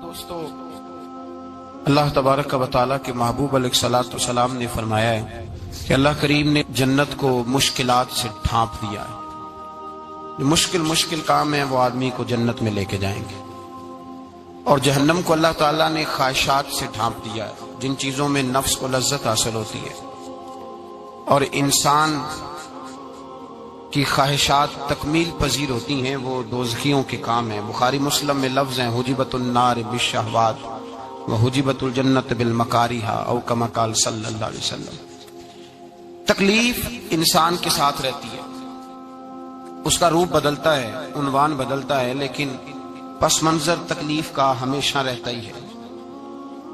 دوستو، اللہ تبارک و تعالیٰ کے محبوب علیہ الصلوۃ والسلام نے فرمایا ہے کہ اللہ کریم نے جنت کو مشکلات سے ڈھانپ دیا ہے۔ جو مشکل کام ہیں وہ آدمی کو جنت میں لے کے جائیں گے، اور جہنم کو اللہ تعالیٰ نے خواہشات سے ڈھانپ دیا ہے، جن چیزوں میں نفس کو لذت حاصل ہوتی ہے، اور انسان کی خواہشات تکمیل پذیر ہوتی ہیں، وہ دوزخیوں کے کام ہیں۔ بخاری مسلم میں لفظ ہیں حجبت النار بالشہوات وحجبت الجنت بالمکارہ، او کما قال صلی اللہ علیہ وسلم۔ تکلیف انسان کے ساتھ رہتی ہے، اس کا روپ بدلتا ہے، عنوان بدلتا ہے، لیکن پس منظر تکلیف کا ہمیشہ رہتا ہی ہے۔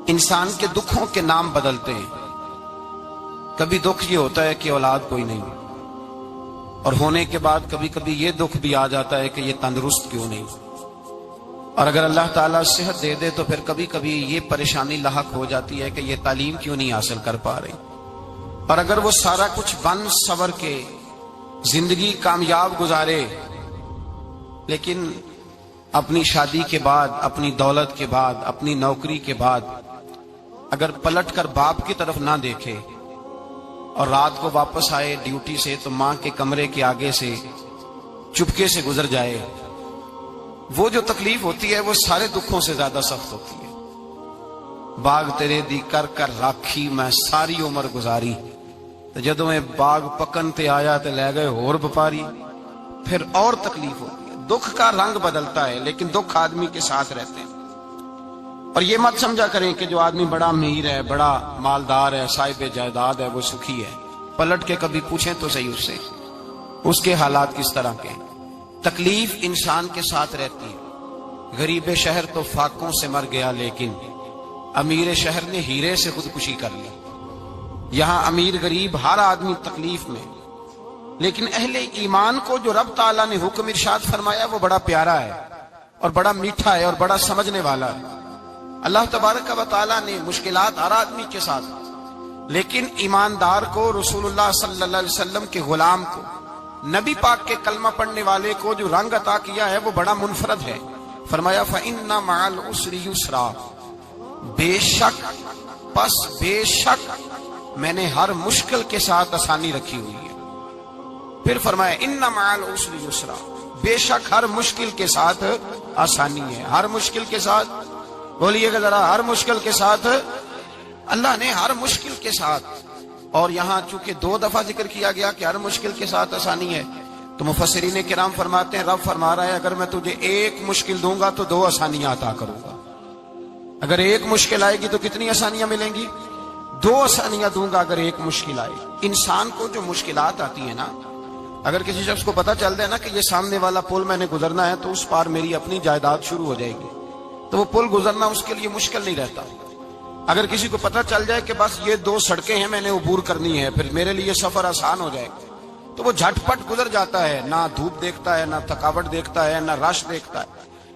انسان کے دکھوں کے نام بدلتے ہیں۔ کبھی دکھ یہ ہوتا ہے کہ اولاد کوئی نہیں، اور ہونے کے بعد کبھی کبھی یہ دکھ بھی آ جاتا ہے کہ یہ تندرست کیوں نہیں، اور اگر اللہ تعالیٰ صحت دے دے تو پھر کبھی کبھی یہ پریشانی لاحق ہو جاتی ہے کہ یہ تعلیم کیوں نہیں حاصل کر پا رہے۔ اور اگر وہ سارا کچھ بن صبر کے زندگی کامیاب گزارے، لیکن اپنی شادی کے بعد، اپنی دولت کے بعد، اپنی نوکری کے بعد اگر پلٹ کر باپ کی طرف نہ دیکھے اور رات کو واپس آئے ڈیوٹی سے تو ماں کے کمرے کے آگے سے چپکے سے گزر جائے، وہ جو تکلیف ہوتی ہے وہ سارے دکھوں سے زیادہ سخت ہوتی ہے۔ باغ تیرے دی کر کر راکھی میں ساری عمر گزاری، تو جدوں میں باغ پکن تے آیا تے لے گئے ہور بپاری، پھر اور تکلیف ہوتی ہے۔ دکھ کا رنگ بدلتا ہے، لیکن دکھ آدمی کے ساتھ رہتے ہیں۔ اور یہ مت سمجھا کریں کہ جو آدمی بڑا امیر ہے، بڑا مالدار ہے، صاحب جائیداد ہے، وہ سکھی ہے۔ پلٹ کے کبھی پوچھیں تو صحیح اس سے، اس کے حالات کس طرح کے ہیں۔ تکلیف انسان کے ساتھ رہتی ہے۔ غریب شہر تو فاقوں سے مر گیا، لیکن امیر شہر نے ہیرے سے خودکشی کر لی۔ یہاں امیر غریب ہر آدمی تکلیف میں، لیکن اہل ایمان کو جو رب تعالیٰ نے حکم ارشاد فرمایا وہ بڑا پیارا ہے، اور بڑا میٹھا ہے، اور بڑا سمجھنے والا ہے۔ اللہ تبارک و تعالیٰ نے مشکلات ہر آدمی کے ساتھ، لیکن ایماندار کو، رسول اللہ صلی اللہ علیہ وسلم کے غلام کو، نبی پاک کے کلمہ پڑھنے والے کو جو رنگ عطا کیا ہے وہ بڑا منفرد ہے۔ فرمایا فَإِنَّ مَعَ الْعُسْرِ يُسْرًا، بے شک میں نے ہر مشکل کے ساتھ آسانی رکھی ہوئی ہے۔ پھر فرمایا اِنَّ مَعَ الْعُسْرِ يُسْرًا، بے شک ہر مشکل کے ساتھ آسانی ہے۔ ہر مشکل کے ساتھ بولیے گا ذرا، ہر مشکل کے ساتھ، اللہ نے ہر مشکل کے ساتھ۔ اور یہاں چونکہ 2 دفعہ ذکر کیا گیا کہ ہر مشکل کے ساتھ آسانی ہے، تو مفسرین کرام فرماتے ہیں رب فرما رہا ہے اگر میں تجھے 1 مشکل دوں گا تو 2 آسانیاں عطا کروں گا۔ اگر 1 مشکل آئے گی تو کتنی آسانیاں ملیں گی؟ 2 آسانیاں دوں گا اگر 1 مشکل آئے۔ انسان کو جو مشکلات آتی ہیں نا، اگر کسی شخص کو پتہ چل جائے نا کہ یہ سامنے والا پل میں نے گزرنا ہے تو اس پار میری اپنی جائیداد شروع ہو جائے گی، تو وہ پل گزرنا اس کے لیے مشکل نہیں رہتا۔ اگر کسی کو پتہ چل جائے کہ بس یہ 2 سڑکیں ہیں میں نے عبور کرنی ہے، پھر میرے لیے سفر آسان ہو جائے گا، تو وہ جھٹ پٹ گزر جاتا ہے، نہ دھوپ دیکھتا ہے، نہ تھکاوٹ دیکھتا ہے، نہ رش دیکھتا ہے،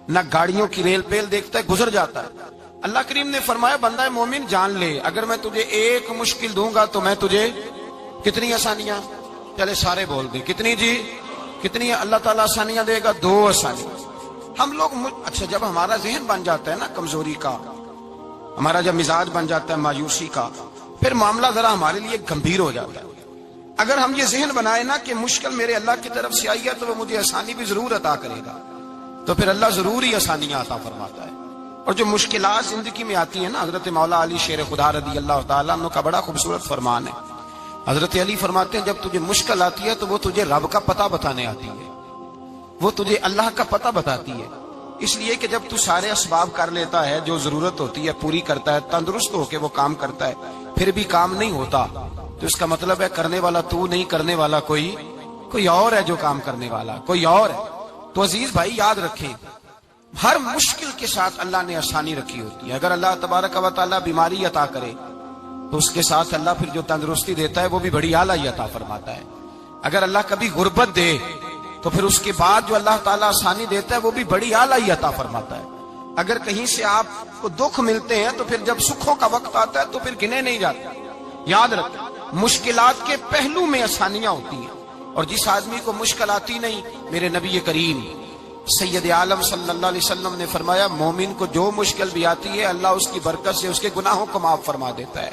نہ گاڑیوں کی ریل پیل دیکھتا ہے، گزر جاتا ہے۔ اللہ کریم نے فرمایا بندہ مومن جان لے اگر میں تجھے 1 مشکل دوں گا تو میں تجھے کتنی آسانیاں، چلے سارے بول دیں کتنی جی، کتنی اللہ تعالیٰ آسانیاں دے گا؟ 2 آسانیاں۔ ہم لوگ اچھا جب ہمارا ذہن بن جاتا ہے نا کمزوری کا، ہمارا جب مزاج بن جاتا ہے مایوسی کا، پھر معاملہ ذرا ہمارے لیے گمبھیر ہو جاتا ہے۔ اگر ہم یہ ذہن بنائے نا کہ مشکل میرے اللہ کی طرف سے آئی ہے تو وہ مجھے آسانی بھی ضرور عطا کرے گا، تو پھر اللہ ضرور ہی آسانیاں عطا فرماتا ہے۔ اور جو مشکلات زندگی میں آتی ہیں نا، حضرت مولا علی شیر خدا رضی اللہ تعالیٰ عنہ کا بڑا خوبصورت فرمان ہے۔ حضرت علی فرماتے ہیں جب تجھے مشکل آتی ہے تو وہ تجھے رب کا پتہ بتانے آتی ہے، وہ تجھے اللہ کا پتہ بتاتی ہے۔ اس لیے کہ جب تو سارے اسباب کر لیتا ہے، جو ضرورت ہوتی ہے پوری کرتا ہے، تندرست ہو کے وہ کام کرتا ہے، پھر بھی کام نہیں ہوتا، تو اس کا مطلب ہے کرنے والا تو نہیں، کرنے والا کوئی اور ہے، جو کام کرنے والا کوئی اور ہے۔ تو عزیز بھائی یاد رکھیں ہر مشکل کے ساتھ اللہ نے آسانی رکھی ہوتی ہے۔ اگر اللہ تبارک و تعالیٰ بیماری عطا کرے تو اس کے ساتھ اللہ پھر جو تندرستی دیتا ہے وہ بھی بڑی اعلیٰ ہی عطا فرماتا ہے۔ اگر اللہ کبھی غربت دے تو پھر اس کے بعد جو اللہ تعالیٰ آسانی دیتا ہے وہ بھی بڑی اعلیٰ ہی عطا فرماتا ہے۔ اگر کہیں سے آپ کو دکھ ملتے ہیں تو پھر جب سکھوں کا وقت آتا ہے تو پھر گنے نہیں جاتے۔ یاد رکھیں مشکلات کے پہلو میں آسانیاں ہوتی ہیں، اور جس آدمی کو مشکل آتی نہیں، میرے نبی کریم سید عالم صلی اللہ علیہ وسلم نے فرمایا مومن کو جو مشکل بھی آتی ہے اللہ اس کی برکت سے اس کے گناہوں کو معاف فرما دیتا ہے،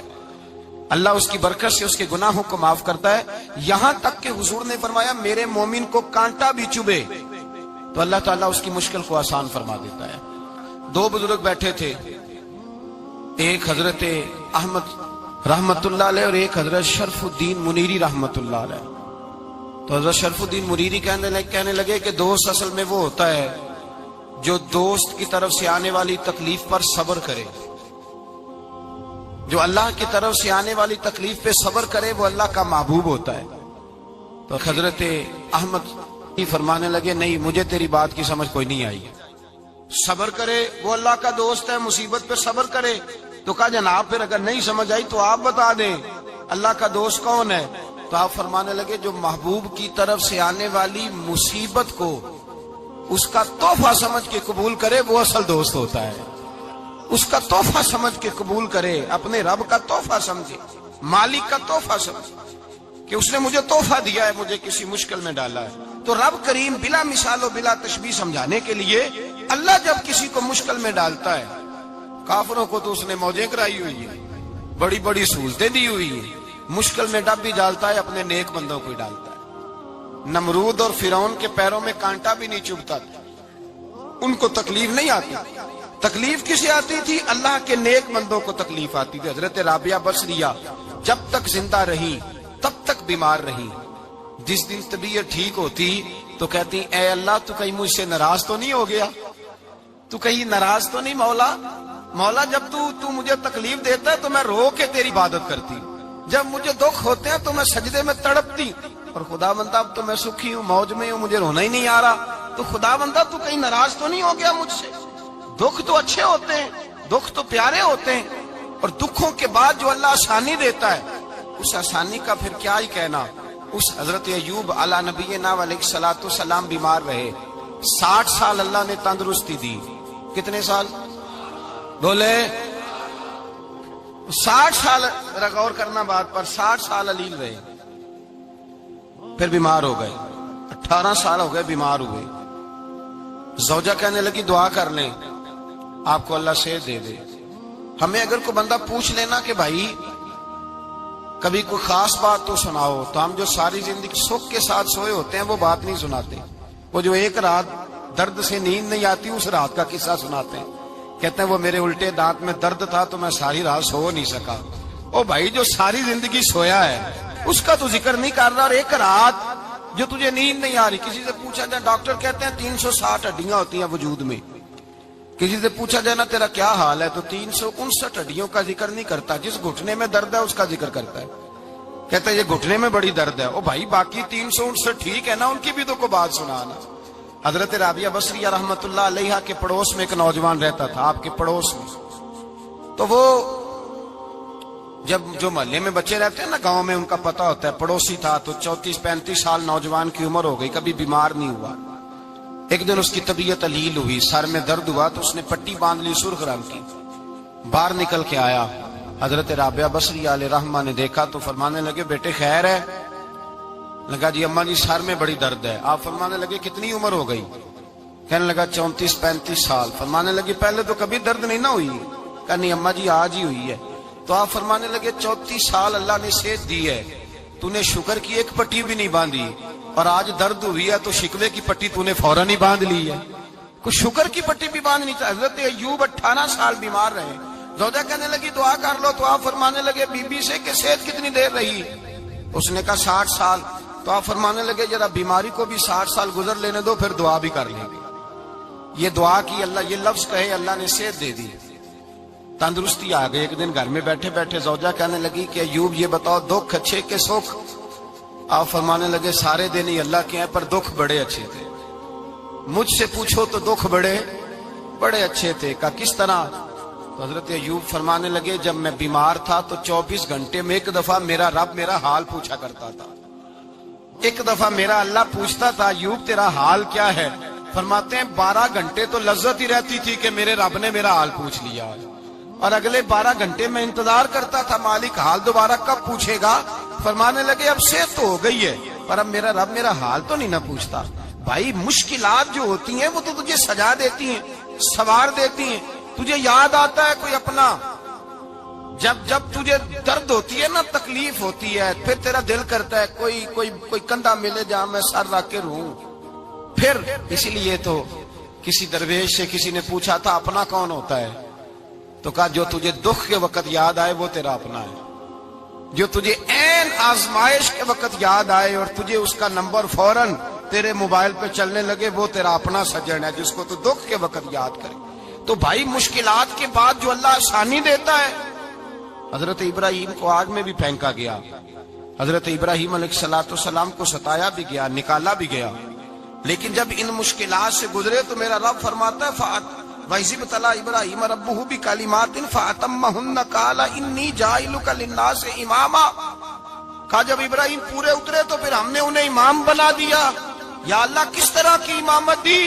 اللہ اس کی برکت سے اس کے گناہوں کو معاف کرتا ہے، یہاں تک کہ حضور نے فرمایا میرے مومن کو کانٹا بھی چبھے تو اللہ تعالیٰ اس کی مشکل کو آسان فرما دیتا ہے۔ دو بزرگ بیٹھے تھے، ایک حضرت احمد رحمت اللہ علیہ اور ایک حضرت شرف الدین منیری رحمت اللہ علیہ۔ تو حضرت شرف الدین منیری کہنے لگے کہ دوست اصل میں وہ ہوتا ہے جو دوست کی طرف سے آنے والی تکلیف پر صبر کرے، جو اللہ کی طرف سے آنے والی تکلیف پہ صبر کرے وہ اللہ کا محبوب ہوتا ہے۔ تو حضرت احمد فرمانے لگے نہیں مجھے تیری بات کی سمجھ کوئی نہیں آئی، صبر کرے وہ اللہ کا دوست ہے، مصیبت پہ صبر کرے۔ تو کہا جناب پھر اگر نہیں سمجھ آئی تو آپ بتا دیں اللہ کا دوست کون ہے؟ تو آپ فرمانے لگے جو محبوب کی طرف سے آنے والی مصیبت کو اس کا تحفہ سمجھ کے قبول کرے وہ اصل دوست ہوتا ہے، اس کا تحفہ سمجھ کے قبول کرے، اپنے رب کا تحفہ سمجھے، مالک کا تحفہ سمجھے کہ اس نے مجھے تحفہ دیا ہے، مجھے کسی مشکل میں ڈالا ہے۔ تو رب کریم بلا مثال و بلا تشبیہ سمجھانے کے لیے اللہ جب کسی کو مشکل میں ڈالتا ہے، کافروں کو تو اس نے موجیں کرائی ہوئی ہے، بڑی بڑی سہولتیں دی ہوئی ہیں، مشکل میں ڈب بھی ڈالتا ہے اپنے نیک بندوں کو ہی ڈالتا ہے۔ نمرود اور فرعون کے پیروں میں کانٹا بھی نہیں چبھتا تھا، ان کو تکلیف نہیں آتی، تکلیف کسے آتی تھی؟ اللہ کے نیک بندوں کو تکلیف آتی تھی۔ حضرت رابعہ بصریہ جب تک زندہ رہی تب تک بیمار رہی، جس دن طبیعت ٹھیک ہوتی تو کہتی اے اللہ تو کہیں مجھ سے ناراض تو نہیں ہو گیا، تو کہیں ناراض تو نہیں مولا جب تو مجھے تکلیف دیتا ہے تو میں رو کے تیری عبادت کرتی، جب مجھے دکھ ہوتے ہیں تو میں سجدے میں تڑپتی، اور خدا بندہ اب تو میں سکھی ہوں، موج میں ہوں، مجھے رونا ہی نہیں آ رہا، تو خدا بندہ تو کہیں ناراض تو نہیں ہو گیا مجھ سے؟ دکھ تو اچھے ہوتے ہیں، دکھ تو پیارے ہوتے ہیں، اور دکھوں کے بعد جو اللہ آسانی دیتا ہے اس آسانی کا پھر کیا ہی کہنا۔ اس حضرت ایوب علی نبینا علیہ الصلوۃ والسلام بیمار رہے، 60 سال اللہ نے تندرستی دی۔ کتنے سال بولے؟ 60 سال، غور کرنا بات پر، 60 سال علیل رہے، پھر بیمار ہو گئے، 18 سال ہو گئے بیمار ہوئے۔ زوجہ کہنے لگی دعا کر لیں آپ کو اللہ صحت دے دے۔ ہمیں اگر کوئی بندہ پوچھ لینا کہ بھائی کبھی کوئی خاص بات تو سناؤ، تو ہم جو ساری زندگی سکھ کے ساتھ سوئے ہوتے ہیں وہ بات نہیں سناتے، وہ جو ایک رات درد سے نیند نہیں آتی اس رات کا قصہ سناتے ہیں، کہتے ہیں وہ میرے الٹے دانت میں درد تھا تو میں ساری رات سو نہیں سکا۔ او بھائی جو ساری زندگی سویا ہے اس کا تو ذکر نہیں کر رہا، اور ایک رات جو تجھے نیند نہیں آ رہی۔ کسی سے پوچھا جائے، ڈاکٹر کہتے ہیں 360 ہڈیاں ہوتی ہیں وجود میں، کسی سے پوچھا جائے نا تیرا کیا حال ہے تو 359 ہڈیوں کا ذکر نہیں کرتا، جس گھٹنے میں درد ہے اس کا ذکر کرتا ہے، کہتا ہے یہ گھٹنے میں بڑی درد ہے۔ او بھائی باقی 359 ٹھیک ہے نا، ان کی بھی تو کوئی بات سنانا۔ حضرت رابعہ بصریہ رحمت اللہ علیہ کے پڑوس میں ایک نوجوان رہتا تھا، آپ کے پڑوس میں، تو وہ جب جو محلے میں بچے رہتے ہیں نا گاؤں میں ان کا پتہ ہوتا ہے، پڑوسی تھا تو 34-35 سال نوجوان کی عمر ہو گئی، کبھی بیمار نہیں ہوا۔ ایک دن اس کی طبیعت علیل ہوئی، سر میں درد ہوا تو اس نے پٹی باندھ لی سرخ رنگ کی، باہر نکل کے آیا، حضرت رابعہ بصریہ علیہ رحمہ نے دیکھا تو فرمانے لگے بیٹے خیر ہے؟ لگا جی اماں جی سر میں بڑی درد ہے۔ آپ فرمانے لگے کتنی عمر ہو گئی؟ کہنے لگا 34-35 سال۔ فرمانے لگے پہلے تو کبھی درد نہیں نہ ہوئی؟ کہا نہیں اماں جی آج ہی ہوئی ہے۔ تو آپ فرمانے لگے 34 سال اللہ نے صحت دی ہے، تو نے شکر کی ایک پٹی بھی نہیں باندھی، اور آج درد ہوئی ہے تو شکوے کی پٹی تو نے فوراً ہی باندھ لی ہے، کوئی شکر کی پٹی بھی باندھنی چاہیے۔ حضرت ایوب 18 سال بیمار رہے، زوجہ کہنے لگی دعا کر لو، تو آپ فرمانے لگے بی بی سے کہ صحت کتنی دیر رہی؟ اس نے کہا 60 سال۔ تو آپ فرمانے لگے ذرا بیماری کو بھی 60 سال گزر لینے دو پھر دعا بھی کر لیں گے۔ یہ دعا کی، اللہ یہ لفظ کہے اللہ نے صحت دے دی، تندرستی آ گئی۔ ایک دن گھر میں بیٹھے بیٹھے زوجہ کہنے لگی کہ ایوب یہ بتاؤ دکھ اچھے کہ سکھ؟ آپ فرمانے لگے سارے دن ہی اللہ کے ہیں پر دکھ بڑے اچھے تھے، مجھ سے پوچھو تو دکھ بڑے اچھے تھے۔ کہا کس طرح؟ تو حضرت ایوب فرمانے لگے جب میں بیمار تھا تو 24 گھنٹے میں ایک دفعہ میرا رب میرا حال پوچھا کرتا تھا، ایک دفعہ میرا اللہ پوچھتا تھا ایوب تیرا حال کیا ہے؟ فرماتے ہیں 12 گھنٹے تو لذت ہی رہتی تھی کہ میرے رب نے میرا حال پوچھ لیا، اور اگلے 12 گھنٹے میں انتظار کرتا تھا مالک حال دوبارہ کب پوچھے گا۔ فرمانے لگے اب صحت تو ہو گئی ہے پر اب میرا رب میرا حال تو نہیں نہ پوچھتا۔ بھائی مشکلات جو ہوتی ہیں وہ تو تجھے سجا دیتی ہیں، سوار دیتی ہیں. تجھے یاد آتا ہے کوئی اپنا، جب تجھے درد ہوتی ہے نا، تکلیف ہوتی ہے، پھر تیرا دل کرتا ہے کوئی کندھا ملے جہاں میں سر رکھ کے رہوں. پھر اسی لیے تو کسی درویش سے کسی نے پوچھا تھا اپنا کون ہوتا ہے، تو کہا جو تجھے دکھ کے وقت یاد آئے وہ تیرا اپنا ہے. جو تجھے عین آزمائش کے وقت یاد آئے اور تجھے اس کا نمبر فوراً تیرے موبائل پہ چلنے لگے وہ تیرا اپنا سجن ہے، جس کو تو دکھ کے وقت یاد کرے. تو بھائی مشکلات کے بعد جو اللہ آسانی دیتا ہے. حضرت ابراہیم کو آگ میں بھی پھینکا گیا، حضرت ابراہیم علیہ السلام کو ستایا بھی گیا، نکالا بھی گیا، لیکن جب ان مشکلات سے گزرے تو میرا رب فرماتا ہے وَإِذِ ابْتَلَىٰ إِبْرَاهِيمَ رَبُّهُ بِكَلِمَاتٍ فَأَتَمَّهُنَّ قَالَ إِنِّي جَاعِلُكَ لِلنَّاسِ إِمَامًا. کہا جب ابراہیم پورے اترے تو پھر ہم نے انہیں امام بنا دیا. یا اللہ کس طرح کی امامت دی؟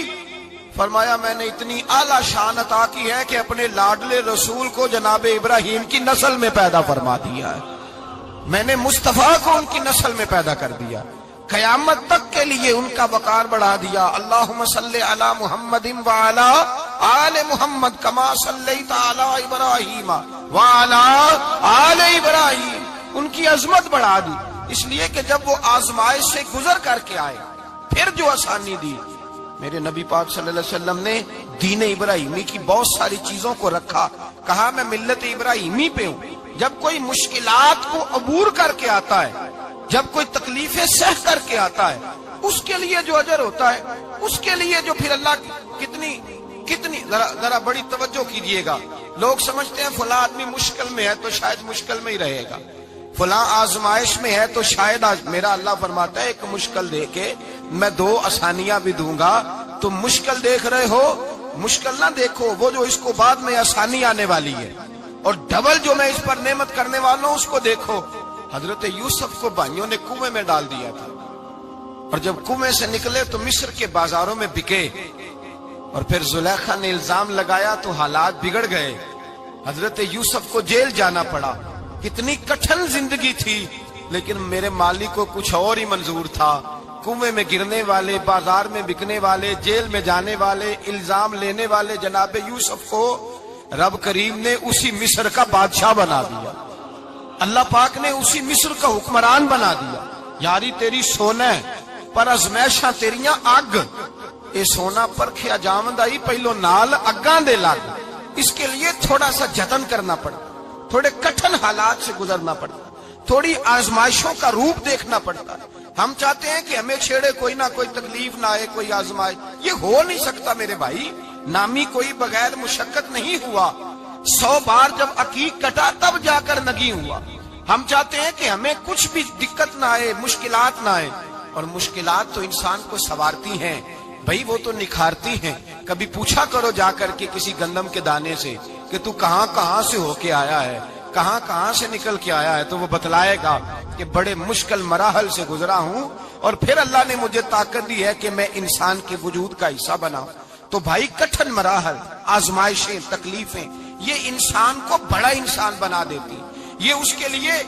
فرمایا میں نے اتنی اعلیٰ شان عطا کی ہے کہ اپنے لاڈلے رسول کو جناب ابراہیم کی نسل میں پیدا فرما دیا ہے. میں نے مصطفیٰ کو ان کی نسل میں پیدا کر دیا، قیامت تک کے لیے ان کا وقار بڑھا دیا. اللہم صلی علی محمد وعلی آل محمد کما صلیت علی ابراہیم وعلی آل ابراہیم. ان کی عظمت بڑھا دی، اس لیے کہ جب وہ آزمائش سے گزر کر کے آئے پھر جو آسانی دی. میرے نبی پاک صلی اللہ علیہ وسلم نے دین ابراہیمی کی بہت ساری چیزوں کو رکھا، کہا میں ملت ابراہیمی پہ ہوں. جب کوئی مشکلات کو عبور کر کے آتا ہے، جب کوئی تکلیفیں سہ کر کے آتا ہے، اس کے لیے جو اجر ہوتا ہے، اس کے لیے جو پھر اللہ کتنی ذرا بڑی توجہ کیجئے گا. لوگ سمجھتے ہیں فلاں آدمی مشکل میں ہے تو شاید مشکل میں ہی رہے گا، فلاں آزمائش میں ہے تو شاید میرا اللہ فرماتا ہے ایک مشکل دے کے میں دو آسانیاں بھی دوں گا. تم مشکل دیکھ رہے ہو، مشکل نہ دیکھو، وہ جو اس کو بعد میں آسانی آنے والی ہے، اور ڈبل جو میں اس پر نعمت کرنے والا ہوں اس کو دیکھو. حضرت یوسف کو بھائیوں نے کنویں میں ڈال دیا تھا، اور جب کنویں سے نکلے تو مصر کے بازاروں میں بکے، اور پھر زلیخا نے الزام لگایا تو حالات بگڑ گئے. حضرت یوسف کو جیل جانا پڑا. کتنی کٹھن زندگی تھی، لیکن میرے مالک کو کچھ اور ہی منظور تھا. کنویں میں گرنے والے، بازار میں بکنے والے، جیل میں جانے والے، الزام لینے والے جناب یوسف کو رب کریم نے اسی مصر کا بادشاہ بنا دیا. اللہ پاک نے اسی مصر کا حکمران بنا دیا. یاری تیری سونا پر ازمیشاں تیریاں اگ، اے سونا پرکھیا جاوندائی پہلو نال اگاں دے لگ. اس کے لیے تھوڑا سا جتن کرنا پڑتا، تھوڑے کٹھن حالات سے گزرنا پڑتا، تھوڑی آزمائشوں کا روپ دیکھنا پڑتا. ہم چاہتے ہیں کہ ہمیں چھیڑے کوئی نہ کوئی تکلیف نہ آئے، کوئی آزمائش. یہ ہو نہیں سکتا میرے بھائی. نامی کوئی بغیر مشقت نہیں ہوا. 100 بار جب عقیق کٹا تب جا کر نگی ہوا. ہم چاہتے ہیں کہ ہمیں کچھ بھی دقت نہ آئے، مشکلات نہ آئے. اور مشکلات تو انسان کو سنوارتی ہیں بھائی، وہ تو نکھارتی ہیں. کبھی پوچھا کرو جا کر کے کسی گندم کے دانے سے کہ تو کہاں سے ہو کے آیا ہے، کہاں سے نکل کے آیا ہے، تو وہ بتلائے گا کہ بڑے مشکل مراحل سے گزرا ہوں، اور پھر اللہ نے مجھے طاقت دی ہے کہ میں انسان کے وجود کا حصہ بناؤں. تو بھائی کٹھن مراحل، آزمائشیں، تکلیفیں، یہ انسان کو بڑا انسان بنا دیتی، یہ اس کے لیے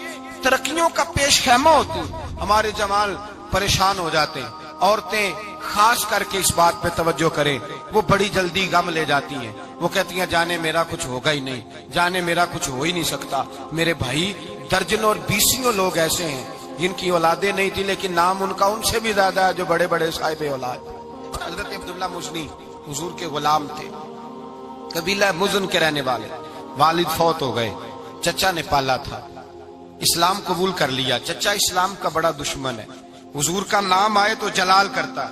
ترقیوں کا پیش خیمہ ہوتی. ہمارے جوان پریشان ہو جاتے ہیں، عورتیں خاص کر کے اس بات پہ توجہ کریں، وہ بڑی جلدی غم لے جاتی ہیں. وہ کہتی ہیں جانے میرا کچھ ہوگا ہی نہیں، جانے میرا کچھ ہو ہی نہیں سکتا. میرے بھائی درجنوں اور بیسیوں لوگ ایسے ہیں جن کی اولادیں نہیں تھی، لیکن نام ان کا ان سے بھی زیادہ ہے جو بڑے بڑے صاحب اولاد. حضرت عبداللہ مزنی حضور کے غلام تھے، قبیلہ مزن کے رہنے والے. والد فوت ہو گئے، چچا نے پالا تھا، اسلام قبول کر لیا. چچا اسلام کا بڑا دشمن ہے، حضور کا نام آئے تو جلال کرتا،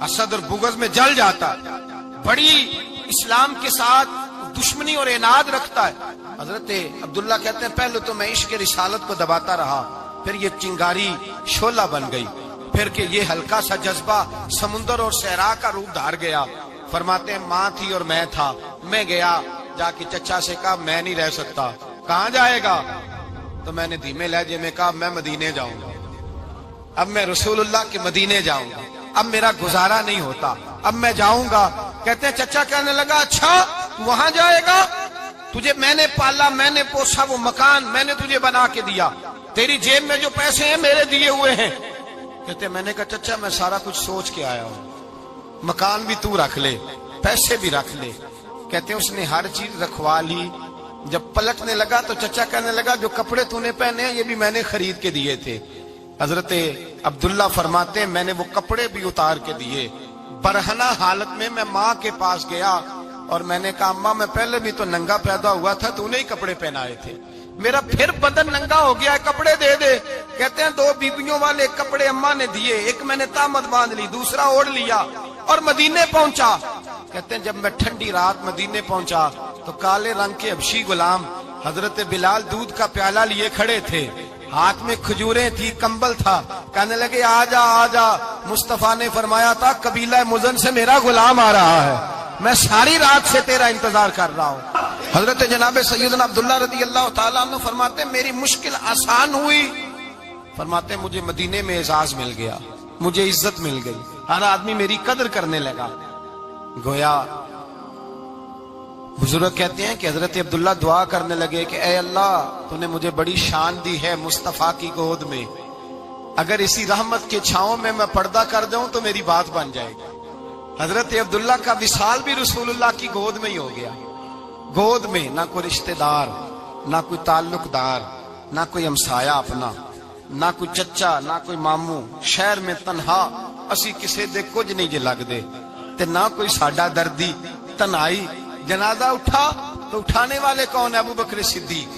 حسد اور بغض میں جل جاتا، بڑی اسلام کے ساتھ دشمنی اور عناد رکھتا ہے. حضرت عبداللہ کہتے ہیں پہلے تو میں عشق رسالت کو دباتا رہا، پھر یہ چنگاری شعلہ بن گئی، پھر کہ یہ ہلکا سا جذبہ سمندر اور صحرا کا روپ دھار گیا. فرماتے ہیں ماں تھی اور میں تھا، میں گیا جا کے چچا سے کہا میں نہیں رہ سکتا. کہاں جائے گا؟ تو میں نے دھیمے لہجے میں کہا میں مدینے جاؤں گا، اب میں رسول اللہ کے مدینے جاؤں گا، اب میرا گزارا نہیں ہوتا، اب میں جاؤں گا. کہتے ہیں چچا کہنے لگا اچھا وہاں جائے گا، تجھے میں نے پالا، میں نے پوسا، وہ مکان میں نے تجھے بنا کے دیا، تیری جیب میں جو پیسے ہیں میرے دیے ہوئے ہیں. کہتے ہیں میں نے کہا چچا میں سارا کچھ سوچ کے آیا ہوں، مکان بھی تو رکھ لے، پیسے بھی رکھ لے۔ کہتے ہیں اس نے ہر چیز رکھوا لی۔ جب پلٹنے لگا تو چچا کہنے لگا جو کپڑے تو نے پہنے ہیں یہ بھی میں نے خرید کے دیے تھے۔ حضرت عبداللہ فرماتے ہیں میں نے وہ کپڑے بھی اتار کے دیے۔ برہنہ حالت میں ماں کے پاس گیا اور میں نے کہا اماں میں پہلے بھی تو ننگا پیدا ہوا تھا، تو نے ہی کپڑے پہنائے تھے، میرا پھر بدن ننگا ہو گیا ہے، کپڑے دے دے۔ کہتے ہیں 2 بیبیوں والے کپڑے اماں نے دیے، ایک میں نے تامت باندھ لی، دوسرا اوڑھ لیا اور مدینے پہنچا۔ کہتے ہیں جب میں ٹھنڈی رات مدینے پہنچا تو کالے رنگ کے حبشی غلام حضرت بلال دودھ کا پیالہ لیے کھڑے تھے، ہاتھ میں کھجوریں تھی، کمبل تھا، کہنے لگے آجا آجا۔ مصطفیٰ نے فرمایا تھا قبیلہ مزن سے میرا غلام آ رہا ہے، میں ساری رات سے تیرا انتظار کر رہا ہوں۔ حضرت جناب سیدنا عبداللہ رضی اللہ تعالیٰ عنہ فرماتے ہیں میری مشکل آسان ہوئی، فرماتے ہیں مجھے مدینے میں اعزاز مل گیا، مجھے عزت مل گئی، ہر آدمی میری قدر کرنے لگا۔ گویا بزرگ کہتے ہیں کہ حضرت عبداللہ دعا کرنے لگے کہ اے اللہ تو نے مجھے بڑی شان دی ہے مصطفیٰ کی گود میں، اگر اسی رحمت کے چھاؤں میں پردہ کر دوں تو میری بات بن جائے گی۔ حضرت عبداللہ کا وصال بھی رسول اللہ کی گود میں ہی ہو گیا۔ گود میں نہ کوئی رشتہ دار، نہ کوئی تعلق دار، نہ کوئی ہمسایا اپنا، نہ کوئی چچا، نہ کوئی ماموں، شہر میں تنہا اسی کسے دے کچھ نہیں جے لگ دے تے نہ کوئی ساڈا دردی تنہائی۔ جنازہ اٹھا تو اٹھانے والے کون؟ ابو بکر صدیق،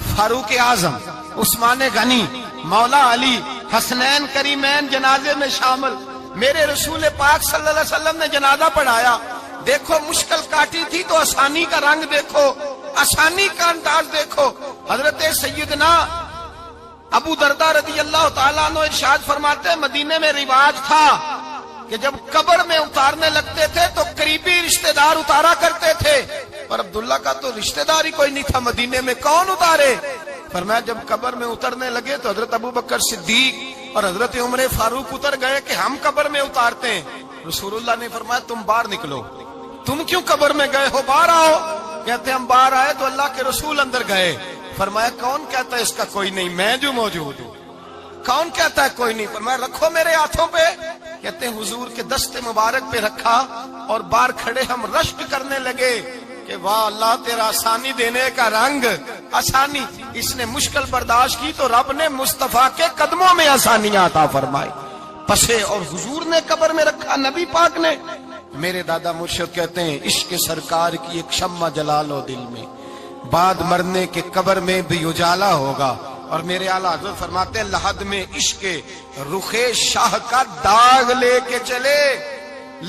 فاروق اعظم، عثمان غنی، مولا علی، حسنین کریمین جنازے میں شامل۔ میرے رسول پاک صلی اللہ علیہ وسلم نے جنازہ پڑھایا، دیکھو مشکل کاٹی تھی تو آسانی کا رنگ دیکھو، آسانی کا انداز دیکھو۔ حضرت سیدنا ابو دردہ رضی اللہ تعالیٰ عنہ ارشاد فرماتے ہیں مدینے میں رواج تھا کہ جب قبر میں اتارنے لگتے تھے تو قریبی رشتہ دار اتارا کرتے تھے، اور عبداللہ کا تو رشتہ دار ہی کوئی نہیں تھا مدینے میں، کون اتارے؟ فرمایا جب قبر میں اترنے لگے تو حضرت ابو بکر صدیق اور حضرت عمر فاروق اتر گئے کہ ہم قبر میں اتارتے ہیں۔ رسول اللہ نے فرمایا تم باہر نکلو، تم کیوں قبر میں گئے ہو، باہر آؤ۔ کہتے ہم باہر آئے تو اللہ کے رسول اندر گئے، فرمایا کون کہتا ہے اس کا کوئی نہیں، میں جو موجود ہوں، کون کہتا ہے کوئی نہیں؟ فرمایا رکھو میرے ہاتھوں پہ۔ کہتے ہیں حضور کے دست مبارک پہ رکھا اور باہر کھڑے ہم رشک کرنے لگے کہ واہ اللہ تیرا آسانی دینے کا رنگ، آسانی۔ اس نے مشکل برداشت کی تو رب نے مصطفیٰ کے قدموں میں آسانیاں عطا فرمائی، پسے اور حضور نے قبر میں رکھا، نبی پاک نے۔ میرے دادا مرشد کہتے ہیں عشق سرکار کی ایک شمع جلا لو دل میں، بعد مرنے کے قبر میں بھی اجالا ہوگا۔ اور میرے اعلیٰ حضرت فرماتے ہیں لحد میں عشق رخ شاہ کا داغ لے کے چلے،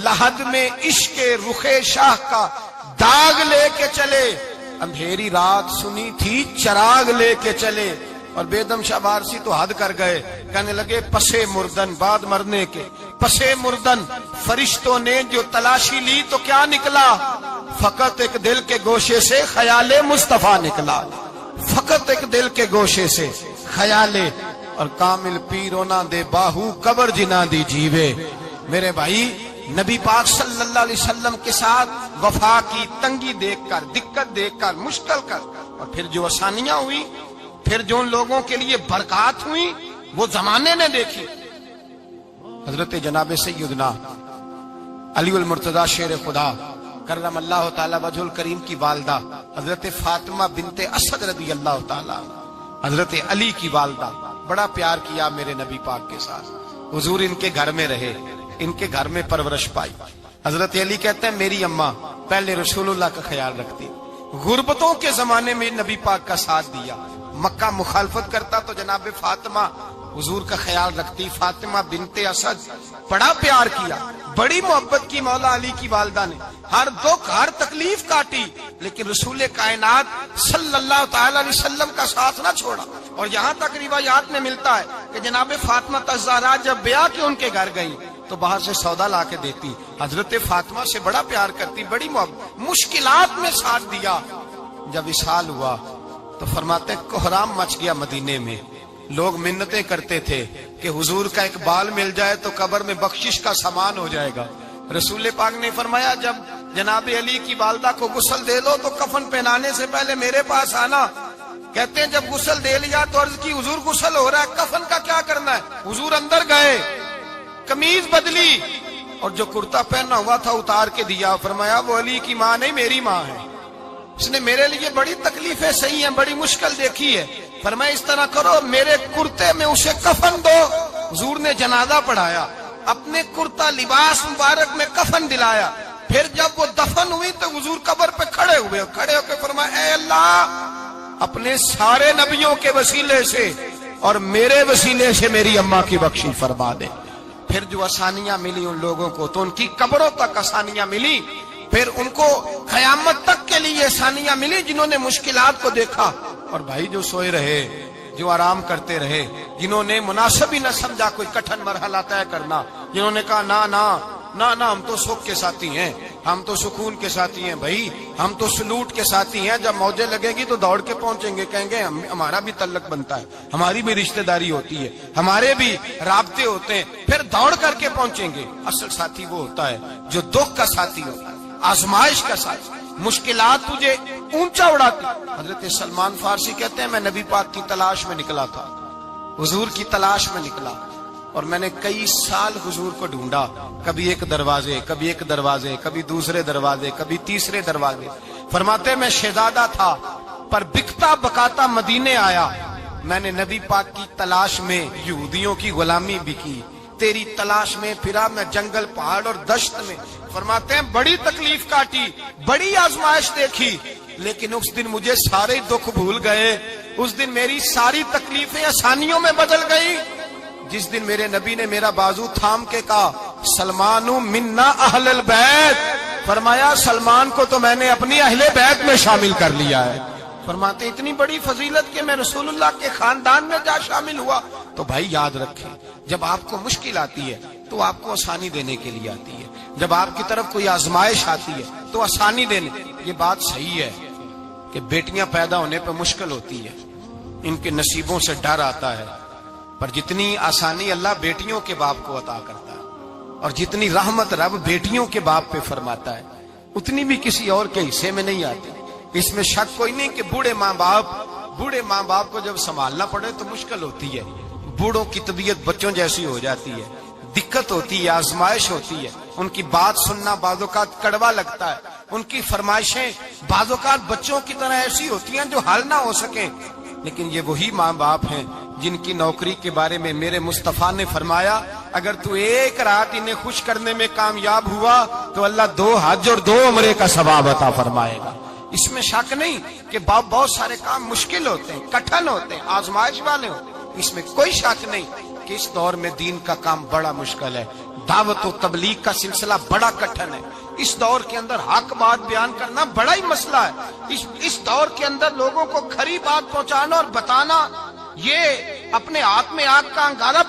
لحد میں عشق رخ شاہ کا داغ لے کے چلے، اندھیری رات سنی تھی چراغ لے کے چلے۔ اور بیدم شاہ بارسی تو حد کر گئے، کہنے لگے پسے مردن، بعد مرنے کے پسے مردن فرشتوں نے جو تلاشی لی تو کیا نکلا؟ فقط ایک دل کے گوشے سے خیال مصطفیٰ نکلا، فقط ایک دل کے گوشے سے خیال۔ اور کامل پیرو نہ دے باہو قبر جنا دی جیوے۔ میرے بھائی نبی پاک صلی اللہ علیہ وسلم کے ساتھ وفا کی تنگی دیکھ کر، دقت دیکھ کر، مشکل کر، اور پھر جو آسانیاں ہوئی، پھر جو ان لوگوں کے لیے برکات ہوئی وہ زمانے نے دیکھی۔ حضرت جناب سیدنا علی المرتضی شیر خدا کرم اللہ تعالی وجہ الکریم کی والدہ حضرت فاطمہ بنت اسد رضی اللہ تعالی، حضرت علی کی والدہ، بڑا پیار کیا میرے نبی پاک کے ساتھ، حضور ان کے گھر میں رہے، ان کے گھر میں پرورش پائی۔ حضرت علی کہتے ہیں میری اماں پہلے رسول اللہ کا خیال رکھتی، غربتوں کے زمانے میں نبی پاک کا ساتھ دیا، مکہ مخالفت کرتا تو جناب فاطمہ حضور کا خیال رکھتی۔ فاطمہ بنت اسد بڑا پیار کیا، بڑی محبت کی مولا علی کی والدہ نے، ہر دکھ ہر تکلیف کاٹی، لیکن رسول کائنات صلی اللہ تعالی علیہ وسلم کا ساتھ نہ چھوڑا۔ اور یہاں تک روایات میں ملتا ہے کہ جناب فاطمہ الزہرا جب بیعہ کے ان کے گھر گئی تو باہر سے سودا لا کے دیتی، حضرت فاطمہ سے بڑا پیار کرتی، بڑی محبت، مشکلات میں ساتھ دیا۔ جب وصال ہوا تو فرماتے کوہرام مچ گیا مدینے میں، لوگ منتیں کرتے تھے کہ حضور کا ایک بال مل جائے تو قبر میں بخشش کا سامان ہو جائے گا۔ رسول پاک نے فرمایا جب جناب علی کی والدہ کو غسل دے لو تو کفن پہنانے سے پہلے میرے پاس آنا۔ کہتے ہیں جب غسل دے لیا تو عرض کی حضور غسل ہو رہا ہے، کفن کا کیا کرنا ہے؟ حضور اندر گئے، قمیض بدلی، اور جو کرتا پہنا ہوا تھا اتار کے دیا. فرمایا وہ علی کی ماں نہیں میری ماں ہے, اس نے میرے لیے بڑی تکلیفیں سہی ہیں, بڑی مشکل دیکھی ہے. فرمایا اس طرح کرو میرے کرتے میں اسے کفن دو. حضور نے جنازہ پڑھایا, اپنے کرتا لباس مبارک میں کفن دلایا. پھر جب وہ دفن ہوئی تو حضور قبر پہ کھڑے ہوئے, کھڑے ہو کے فرمایا اے اللہ اپنے سارے نبیوں کے وسیلے سے اور میرے وسیلے سے میری اماں کی بخشش فرما دے. پھر جو آسانیاں ملی ان لوگوں کو تو ان کی قبروں تک آسانیاں ملی, پھر ان کو قیامت تک کے لیے آسانیاں ملی جنہوں نے مشکلات کو دیکھا. اور بھائی جو سوئے رہے, جو آرام کرتے رہے, جنہوں نے مناسب ہی نہ سمجھا کوئی کٹھن مرحلہ طے کرنا, جنہوں نے کہا نا نا نا نا ہم تو سکھ کے ساتھی ہیں, ہم تو سکون کے ساتھی ہیں, بھائی ہم تو سلوٹ کے ساتھی ہیں, جب موجیں لگے گی تو دوڑ کے پہنچیں گے, کہیں گے ہمارا بھی تعلق بنتا ہے, ہماری بھی رشتہ داری ہوتی ہے, ہمارے بھی رابطے ہوتے ہیں, پھر دوڑ کر کے پہنچیں گے. اصل ساتھی وہ ہوتا ہے جو دکھ کا ساتھی ہوتا ہے, آزمائش کا ساتھی, مشکلات تجھے اونچا اڑاتی. حضرت سلمان فارسی کہتے ہیں میں نبی پاک کی تلاش میں نکلا تھا, حضور کی تلاش میں نکلا, اور میں نے کئی سال حضور کو ڈھونڈا, کبھی ایک دروازے, کبھی ایک دروازے, کبھی دوسرے دروازے, کبھی تیسرے دروازے. فرماتے میں شہزادہ تھا پر بکتا بکاتا مدینے آیا, میں نے نبی پاک کی تلاش میں یہودیوں کی غلامی بھی کی, تیری تلاش میں پھرا میں جنگل پہاڑ اور دشت میں. فرماتے ہیں بڑی تکلیف کاٹی, بڑی آزمائش دیکھی, لیکن اس دن مجھے سارے دکھ بھول گئے, اس دن میری ساری تکلیفیں آسانیوں میں بدل گئی. جس دن میرے نبی نے میرا بازو تھام کے کہا سلمان منا اہل البیت, فرمایا سلمان کو تو میں نے اپنی اہل بیت میں شامل کر لیا ہے. فرماتے اتنی بڑی فضیلت کہ میں رسول اللہ کے خاندان میں جا شامل ہوا. تو بھائی یاد رکھیں, جب آپ کو مشکل آتی ہے تو آپ کو آسانی دینے کے لیے آتی ہے, جب آپ کی طرف کوئی آزمائش آتی ہے تو آسانی دینے. یہ بات صحیح ہے کہ بیٹیاں پیدا ہونے پہ مشکل ہوتی ہے, ان کے نصیبوں سے ڈر آتا ہے, پر جتنی آسانی اللہ بیٹیوں کے باپ کو عطا کرتا ہے اور جتنی رحمت رب بیٹیوں کے باپ پہ فرماتا ہے اتنی بھی کسی اور کے حصے میں نہیں آتی. اس میں شک کوئی نہیں کہ بوڑھے ماں باپ کو جب سنبھالنا پڑے تو مشکل ہوتی ہے. بوڑھوں کی طبیعت بچوں جیسی ہو جاتی ہے, دقت ہوتی ہے, آزمائش ہوتی ہے, ان کی بات سننا بعض اوقات کڑوا لگتا ہے, ان کی فرمائشیں بعض اوقات بچوں کی طرح ایسی ہوتی ہیں جو حل نہ ہو سکیں. لیکن یہ وہی ماں باپ ہیں جن کی نوکری کے بارے میں میرے مصطفیٰ نے فرمایا اگر تو ایک رات انہیں خوش کرنے میں کامیاب ہوا تو اللہ 2 حج اور 2 عمرے کا ثواب عطا فرمائے گا. اس میں شک نہیں کہ بہت سارے کام مشکل ہوتے ہیں, کٹھن ہوتے ہیں, آزمائش والے ہوتے ہیں, اس میں کوئی شک نہیں کہ اس دور میں دین کا کام بڑا مشکل ہے, دعوت و تبلیغ کا سلسلہ بڑا کٹھن ہے. اس دور کے اندر حق بات بیان کرنا بڑا ہی مسئلہ ہے. اس دور کے اندر لوگوں کو کھری بات پہنچانا اور بتانا یہ اپنے ہاتھ میں آگ کا انگارہ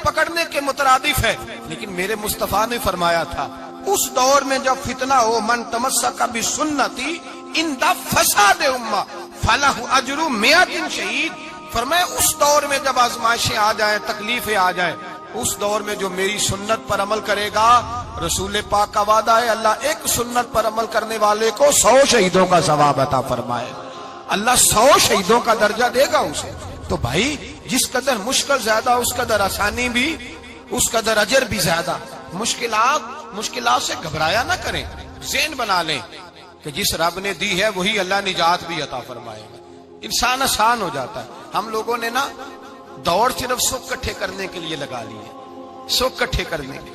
پکڑنے کے مترادف ہے. لیکن میرے مصطفیٰ نے فرمایا تھا اس دور میں جب فتنہ ہو من تمسک بسنتی عند فساد امہ فلہ اجر 100 شہید. فرمایا اس دور میں جب آزمائشیں آ جائیں, تکلیفیں آ جائیں, اس دور میں جو میری سنت پر عمل کرے گا, رسول پاک کا وعدہ ہے اللہ ایک سنت پر عمل کرنے والے کو 100 شہیدوں کا ثواب عطا فرمائے. اللہ 100 شہیدوں کا درجہ دے گا اسے. تو بھائی جس قدر مشکل زیادہ اس قدر آسانی بھی, اس قدر اجر بھی زیادہ. مشکلات سے گھبرایا نہ کریں, ذہن بنا لیں کہ جس رب نے دی ہے وہی اللہ نجات بھی عطا فرمائے گا. انسان آسان ہو جاتا ہے. ہم لوگوں نے نا دوڑ صرف سکھ کٹھے کرنے کے لیے لگا لی ہے, سکھ کٹھے کرنے کے.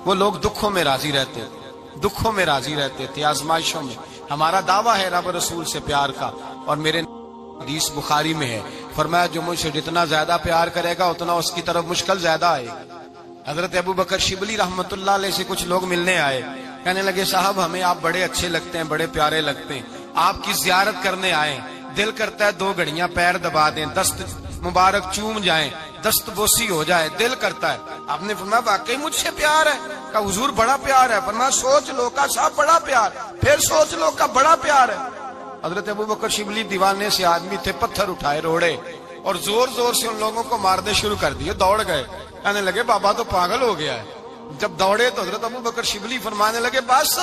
وہ لوگ دکھوں میں راضی رہتے تھے, آزمائشوں میں. ہمارا دعویٰ ہے رب رسول سے پیار کا, اور میرے حدیث بخاری میں ہے فرمایا جو مجھ سے جتنا زیادہ پیار کرے گا اتنا اس کی طرف مشکل زیادہ آئے گا. حضرت ابو بکر شبلی رحمت اللہ علیہ سے کچھ لوگ ملنے آئے, کہنے لگے صاحب ہمیں آپ بڑے اچھے لگتے ہیں, بڑے پیارے لگتے ہیں, آپ کی زیارت کرنے آئے, دل کرتا ہے 2 گھڑیاں پیر دبا دیں, دست مبارک چوم جائیں, دست بوسی ہو جائے, دل کرتا ہے. آپ نے فرمایا واقعی مجھ سے پیار ہے؟ کہا حضور بڑا پیار ہے. فرمایا سوچ لو کا صاحب بڑا پیار, پھر سوچ لو کا بڑا پیار ہے. حضرت ابو بکر شبلی دیوانے سے آدمی تھے, پتھر اٹھائے روڑے اور زور زور سے ان لوگوں کو مارنے شروع کر دیے. دوڑ گئے, کہنے لگے بابا تو پاگل ہو گیا ہے. جب دوڑے تو حضرت ابو بکر شبلی فرمانے لگے بس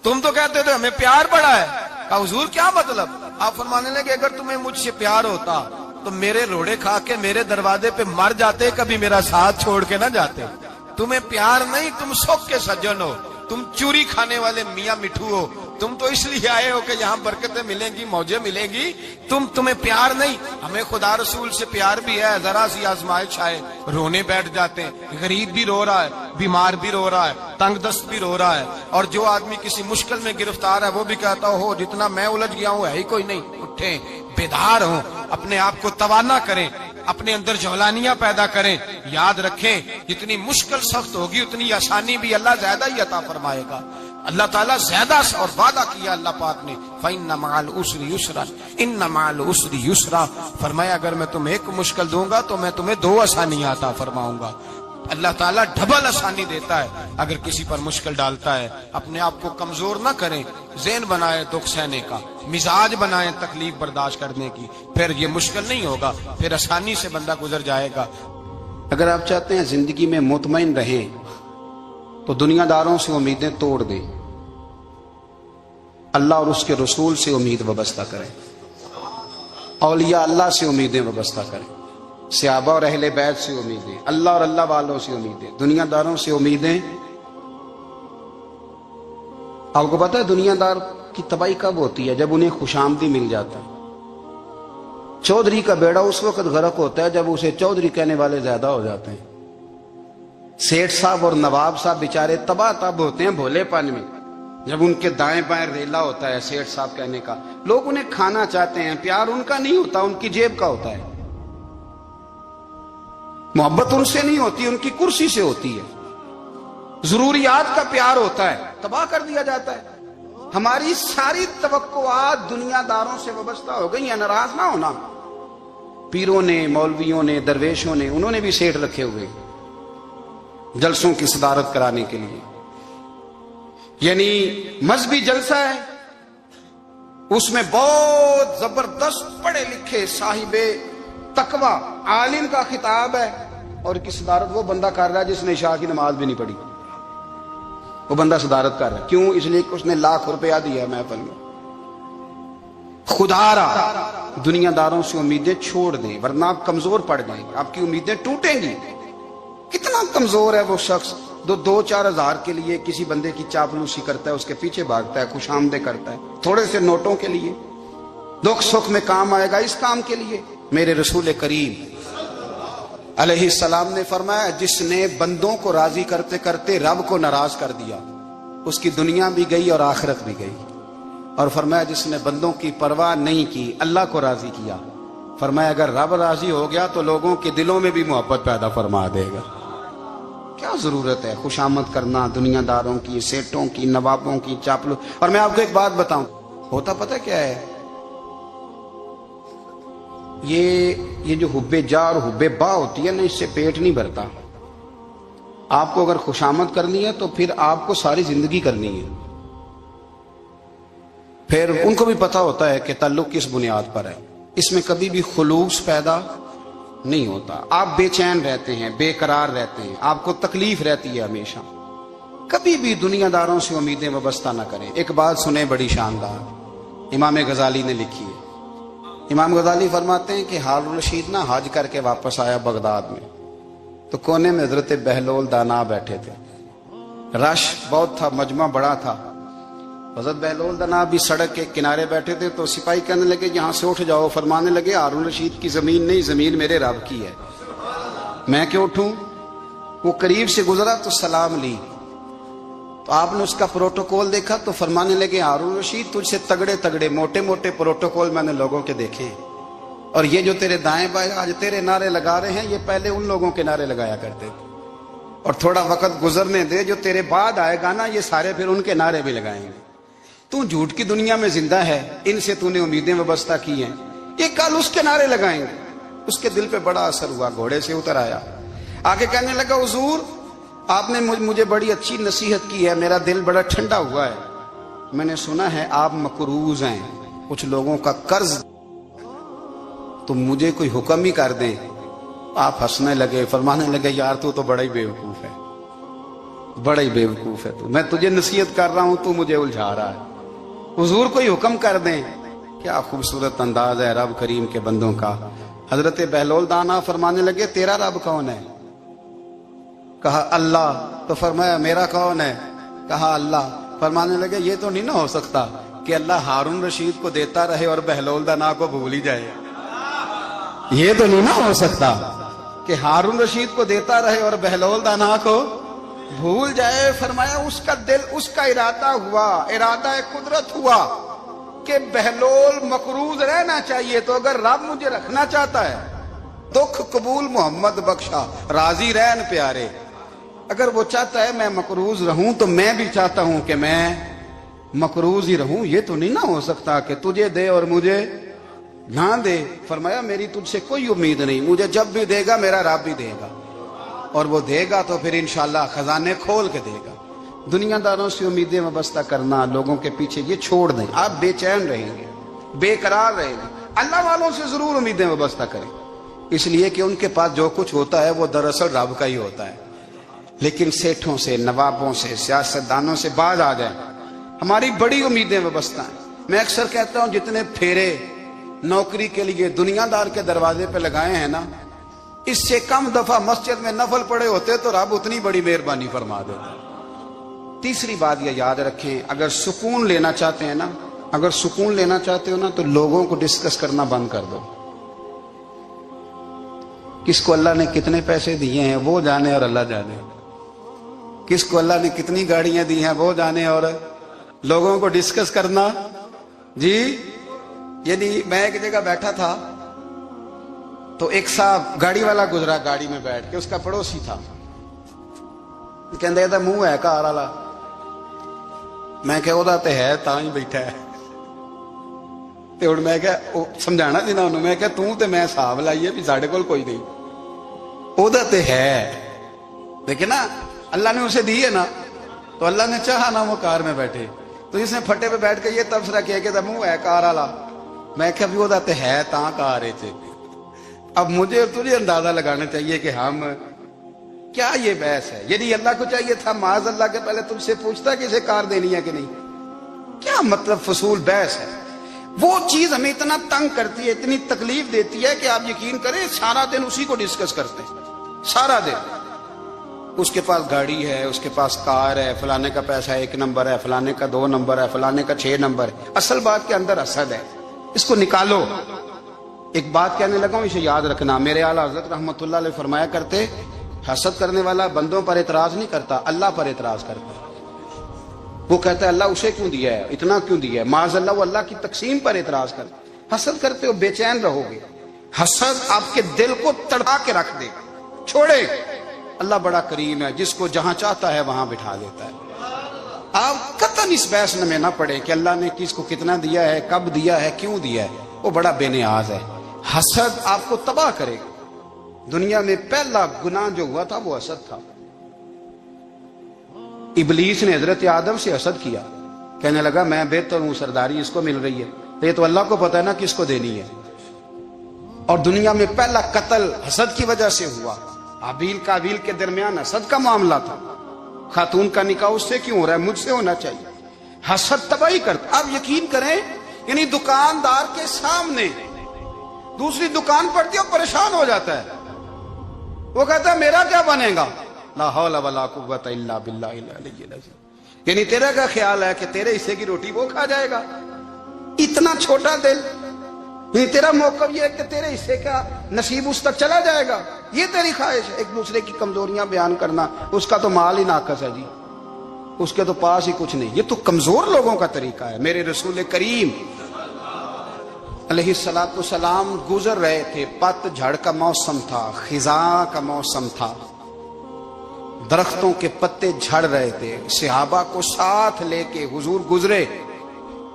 تم تو کہتے تھے ہمیں پیار بڑا ہے. کہا حضور کیا مطلب؟ آپ فرمانے لگے اگر تمہیں مجھ سے پیار ہوتا تو میرے روڑے کھا کے میرے دروازے پہ مر جاتے, کبھی میرا ساتھ چھوڑ کے نہ جاتے. تمہیں پیار نہیں، تم سوک کے سجن ہو، تم چوری کھانے والے میاں مٹھو ہو، تم تو اس لیے آئے ہو کہ یہاں برکتیں ملیں گی، موجیں ملیں گی، تمہیں پیار نہیں۔ ہمیں خدا رسول سے پیار بھی ہے، ذرا سی آزمائش آئے رونے بیٹھ جاتے ہیں، غریب بھی رو رہا ہے، بیمار بھی رو رہا ہے، تنگ دست بھی رو رہا ہے، اور جو آدمی کسی مشکل میں گرفتار ہے وہ بھی کہتا ہو جتنا میں الجھ گیا ہوں ہے ہی کوئی نہیں۔ اٹھیں، بیدار ہوں، اپنے آپ کو توانا کریں، اپنے اندر جولانیاں پیدا کریں۔ یاد رکھیں جتنی مشکل سخت ہوگی اتنی آسانی بھی اللہ زیادہ ہی عطا فرمائے گا۔ اللہ تعالیٰ زیادہ اور وعدہ کیا اللہ پاک نے، فَإِنَّ مَعَ الْعُسْرِ يُسْرًا إِنَّ مَعَ الْعُسْرِ يُسْرًا، فرمایا اگر میں تمہیں ایک مشکل دوں گا تو میں تمہیں 2 آسانیاں عطا فرماؤں گا۔ اللہ تعالیٰ ڈبل آسانی دیتا ہے اگر کسی پر مشکل ڈالتا ہے۔ اپنے آپ کو کمزور نہ کریں، ذہن بنائے دکھ سہنے کا، مزاج بنائیں تکلیف برداشت کرنے کی، پھر یہ مشکل نہیں ہوگا، پھر آسانی سے بندہ گزر جائے گا۔ اگر آپ چاہتے ہیں زندگی میں مطمئن رہیں تو دنیا داروں سے امیدیں توڑ دیں، اللہ اور اس کے رسول سے امید وابستہ کریں، اولیاء اللہ سے امیدیں وابستہ کریں، صحابہ اور اہل بیت سے امیدیں، اللہ اور اللہ والوں سے امیدیں، دنیا داروں سے امیدیں۔ آپ کو پتہ ہے دنیا دار کی تباہی کب ہوتی ہے؟ جب انہیں خوشامدی مل جاتا ہے۔ چودھری کا بیڑا اس وقت غرق ہوتا ہے جب اسے چودھری کہنے والے زیادہ ہو جاتے ہیں۔ سیٹھ صاحب اور نواب صاحب بیچارے تباہ تب ہوتے ہیں بھولے پن میں، جب ان کے دائیں بائیں ریلا ہوتا ہے سیٹھ صاحب کہنے کا۔ لوگ انہیں کھانا چاہتے ہیں، پیار ان کا نہیں ہوتا، ان کی جیب کا ہوتا ہے، محبت ان سے نہیں ہوتی، ان کی کرسی سے ہوتی ہے، ضروریات کا پیار ہوتا ہے، تباہ کر دیا جاتا ہے۔ ہماری ساری توقعات دنیا داروں سے وابستہ ہو گئی ہیں۔ ناراض نہ ہونا، پیروں نے، مولویوں نے، درویشوں نے، انہوں نے بھی سیٹ رکھے ہوئے جلسوں کی صدارت کرانے کے لیے، یعنی مذہبی جلسہ ہے، اس میں بہت زبردست پڑھے لکھے صاحب تقوی عالم کا خطاب ہے، اور کی صدارت وہ بندہ کر رہا ہے جس نے عشاء کی نماز بھی نہیں پڑھی، وہ بندہ صدارت کر رہا ہے۔ کیوں؟ اس لیے کہ اس نے ₹1,00,000 دیا محفل میں۔ خدا را دنیا داروں سے امیدیں چھوڑ دیں ورنہ آپ کمزور پڑ جائیں گے، آپ کی امیدیں ٹوٹیں گی۔ کتنا کمزور ہے وہ شخص جو 2-4 ہزار کے لیے کسی بندے کی چاپلوسی کرتا ہے، اس کے پیچھے بھاگتا ہے، خوش آمدیں کرتا ہے تھوڑے سے نوٹوں کے لیے، دکھ سکھ میں کام آئے گا اس کام کے لیے۔ میرے رسول کریم علیہ السلام نے فرمایا جس نے بندوں کو راضی کرتے کرتے رب کو ناراض کر دیا اس کی دنیا بھی گئی اور آخرت بھی گئی، اور فرمایا جس نے بندوں کی پرواہ نہیں کی اللہ کو راضی کیا، فرمایا اگر رب راضی ہو گیا تو لوگوں کے دلوں میں بھی محبت پیدا فرما دے گا۔ کیا ضرورت ہے خوشامد کرنا دنیا داروں کی، سیٹوں کی، نوابوں کی، چاپلو۔ اور میں آپ کو ایک بات بتاؤں، ہوتا پتہ کیا ہے؟ یہ جو حب جا اور حب با ہوتی ہے نا، اس سے پیٹ نہیں بھرتا۔ آپ کو اگر خوشامد کرنی ہے تو پھر آپ کو ساری زندگی کرنی ہے۔ پھر ان کو بھی پتا ہوتا ہے کہ تعلق کس بنیاد پر ہے، اس میں کبھی بھی خلوص پیدا نہیں ہوتا۔ آپ بے چین رہتے ہیں، بے قرار رہتے ہیں، آپ کو تکلیف رہتی ہے ہمیشہ۔ کبھی بھی دنیا داروں سے امیدیں وابستہ نہ کریں۔ ایک بات سنیں بڑی شاندار، امام غزالی نے لکھی ہے۔ امام غزالی فرماتے ہیں کہ ہارون رشید نا حج کر کے واپس آیا بغداد میں، تو کونے میں حضرت بہلول دانا بیٹھے تھے، رش بہت تھا، مجمع بڑا تھا۔ حضرت بہلول دانا بھی سڑک کے کنارے بیٹھے تھے، تو سپاہی کہنے لگے یہاں سے اٹھ جاؤ، فرمانے لگے ہارون رشید کی زمین نہیں، زمین میرے رب کی ہے، میں کیوں اٹھوں؟ وہ قریب سے گزرا تو سلام لی، تو آپ نے اس کا پروٹوکول دیکھا تو فرمانے لگے ہارون رشید تجھ سے تگڑے تگڑے موٹے موٹے پروٹوکول میں نے لوگوں کے دیکھے ہیں، اور یہ جو تیرے دائیں بائیں آج تیرے نعرے لگا رہے ہیں یہ پہلے ان لوگوں کے نعرے لگایا کرتے تھے، اور تھوڑا وقت گزرنے دے، جو تیرے بعد آئے گا نا یہ سارے پھر ان کے نعرے بھی لگائیں گے۔ تو جھوٹ کی دنیا میں زندہ ہے، ان سے تو نے امیدیں وابستہ کی ہیں، یہ کل اس کے نعرے لگائیں گے۔ اس کے دل پہ بڑا اثر ہوا، گھوڑے سے اتر آیا، آگے کہنے لگا حضور آپ نے مجھے بڑی اچھی نصیحت کی ہے، میرا دل بڑا ٹھنڈا ہوا ہے، میں نے سنا ہے آپ مقروض ہیں، کچھ لوگوں کا قرض، تو مجھے کوئی حکم ہی کر دیں۔ آپ ہنسنے لگے، فرمانے لگے یار تو بڑا ہی بیوقوف ہے، بڑا ہی بیوقوف ہے تو، میں تجھے نصیحت کر رہا ہوں تو مجھے الجھا رہا ہے، حضور کوئی حکم کر دیں۔ کیا خوبصورت انداز ہے رب کریم کے بندوں کا۔ حضرت بہلول دانا فرمانے لگے تیرا رب کون ہے؟ کہا اللہ، تو فرمایا میرا کون ہے؟ کہا اللہ۔ فرمانے لگے یہ تو نہیں نہ ہو سکتا کہ اللہ ہارون رشید کو دیتا رہے اور بہلول دانا کو بھول ہی جائے۔ یہ تو نہیں نہ ہو سکتا کہ ہارون رشید کو دیتا رہے اور بہلول دانا کو بھول جائے۔ فرمایا اس کا دل، اس کا ارادہ ہوا، ارادہ قدرت ہوا کہ بہلول مقروض رہنا چاہیے، تو اگر رب مجھے رکھنا چاہتا ہے، دکھ قبول محمد بخشا، راضی رہن پیارے، اگر وہ چاہتا ہے میں مقروض رہوں تو میں بھی چاہتا ہوں کہ میں مقروض ہی رہوں۔ یہ تو نہیں نہ ہو سکتا کہ تجھے دے اور مجھے نہ دے۔ فرمایا میری تجھ سے کوئی امید نہیں، مجھے جب بھی دے گا میرا رب بھی دے گا، اور وہ دے گا تو پھر انشاءاللہ خزانے کھول کے دے گا۔ دنیا داروں سے امیدیں وابستہ کرنا، لوگوں کے پیچھے، یہ چھوڑ دیں۔ آپ بے چین رہیں گے، بے قرار رہیں گے۔ اللہ والوں سے ضرور امیدیں وابستہ کریں، اس لیے کہ ان کے پاس جو کچھ ہوتا ہے وہ دراصل رب کا ہی ہوتا ہے۔ لیکن سیٹھوں سے، نوابوں سے، سیاستدانوں سے باز آ جائیں، ہماری بڑی امیدیں وابستہ ہیں۔ میں اکثر کہتا ہوں جتنے پھیرے نوکری کے لیے دنیا دار کے دروازے پہ لگائے ہیں نا، اس سے کم دفعہ مسجد میں نفل پڑے ہوتے تو رب اتنی بڑی مہربانی فرما دیتا۔ تیسری بات یہ یاد رکھیں، اگر سکون لینا چاہتے ہیں نا، اگر سکون لینا چاہتے ہو نا، تو لوگوں کو ڈسکس کرنا بند کر دو۔ کس کو اللہ نے کتنے پیسے دیے ہیں وہ جانے اور اللہ جانے، کس کو اللہ نے کتنی گاڑیاں دی ہیں وہ جانے، اور لوگوں کو ڈسکس کرنا جی۔ یعنی میں ایک جگہ بیٹھا تھا تو ایک صاحب گاڑی والا گزرا، گاڑی میں بیٹھ کے، اس کا پڑوسی تھا، کہندے منہ ہے گھر والا، میں کہ وہ تے ہے تاں ہی بیٹھا ہے، تے ہن میں کہ سمجھانا سی نا انہوں، میں کہ توں تے میں حساب لائیے بھی ساڈے کول کوئی نہیں، وہ تے ہے، لیکن نا اللہ نے اسے دی ہے نا، تو اللہ نے چاہا نا وہ کار میں بیٹھے، تو جس نے پھٹے پہ بیٹھ کے یہ تبصرہ کیا کہ منہ ہے کار والا، میں کہ ابھی وہ تے ہے تاں کار ہے۔ اب مجھے اور تجھے اندازہ لگانا چاہیے کہ ہم کیا یہ بحث ہے؟ یعنی اللہ کو چاہیے تھا معاذ اللہ کے پہلے تم سے پوچھتا کہ اسے کار دینی ہے کہ نہیں۔ کیا مطلب فضول بحث ہے؟ وہ چیز ہمیں اتنا تنگ کرتی ہے، اتنی تکلیف دیتی ہے کہ آپ یقین کریں سارا دن اسی کو ڈسکس کرتے ہیں، سارا دن۔ اس کے پاس گاڑی ہے، اس کے پاس کار ہے، فلانے کا پیسہ 1 نمبر ہے، فلانے کا 2 نمبر ہے، فلانے کا 6 نمبر ہے۔ اصل بات کے اندر حسد ہے، اس کو نکالو۔ ایک بات کہنے لگا ہوں، اسے یاد رکھنا، میرے اعلیٰ حضرت رحمۃ اللہ علیہ فرمایا کرتے، حسد کرنے والا بندوں پر اعتراض نہیں کرتا، اللہ پر اعتراض کرتا ہے۔ وہ کہتا ہے اللہ اسے کیوں دیا ہے، اتنا کیوں دیا ہے، معاذ اللہ وہ اللہ کی تقسیم پر اعتراض کرتا ہے۔ حسد کرتے ہو بے چین رہو گے، حسد آپ کے دل کو تڑپا کے رکھ دے گا۔ چھوڑے، اللہ بڑا کریم ہے، جس کو جہاں چاہتا ہے وہاں بٹھا دیتا ہے۔ آپ قطعاً اس بحث میں نہ پڑے کہ اللہ نے کس کو کتنا دیا ہے، کب دیا ہے، کیوں دیا ہے، وہ بڑا بے نیاز ہے۔ حسد آپ کو تباہ کرے گا۔ دنیا میں پہلا گناہ جو ہوا تھا وہ حسد تھا۔ ابلیس نے حضرت آدم سے حسد کیا، کہنے لگا میں بہتر ہوں، سرداری اس کو مل رہی ہے، یہ تو اللہ کو پتہ ہے نا کس کو دینی ہے۔ اور دنیا میں پہلا قتل حسد کی وجہ سے ہوا۔ حابیل قابیل کے درمیان حسد کا معاملہ تھا، خاتون کا نکاح اس سے کیوں ہو رہا ہے، مجھ سے ہونا چاہیے۔ حسد تباہی کرتا۔ آپ یقین کریں، یعنی دکاندار کے سامنے دوسری دکان پڑتی ہے اور پریشان ہو جاتا ہے، وہ کہتا ہے میرا کیا بنے گا، لا حول ولا قوت الا باللہ العلی العظیم۔ یعنی تیرا کیا خیال ہے کہ تیرے حصے کی روٹی وہ کھا جائے گا؟ اتنا چھوٹا دل، یعنی تیرا موقف یہ ہے کہ تیرے حصے کا نصیب اس تک چلا جائے گا، یہ تیری خواہش ہے۔ ایک دوسرے کی کمزوریاں بیان کرنا، اس کا تو مال ہی ناقص ہے جی، اس کے تو پاس ہی کچھ نہیں، یہ تو کمزور لوگوں کا طریقہ ہے۔ میرے رسول کریم علیہ الصلوۃ والسلام گزر رہے تھے، پت جھڑ کا موسم تھا، خزاں کا موسم تھا، درختوں کے پتے جھڑ رہے تھے، صحابہ کو ساتھ لے کے حضور گزرے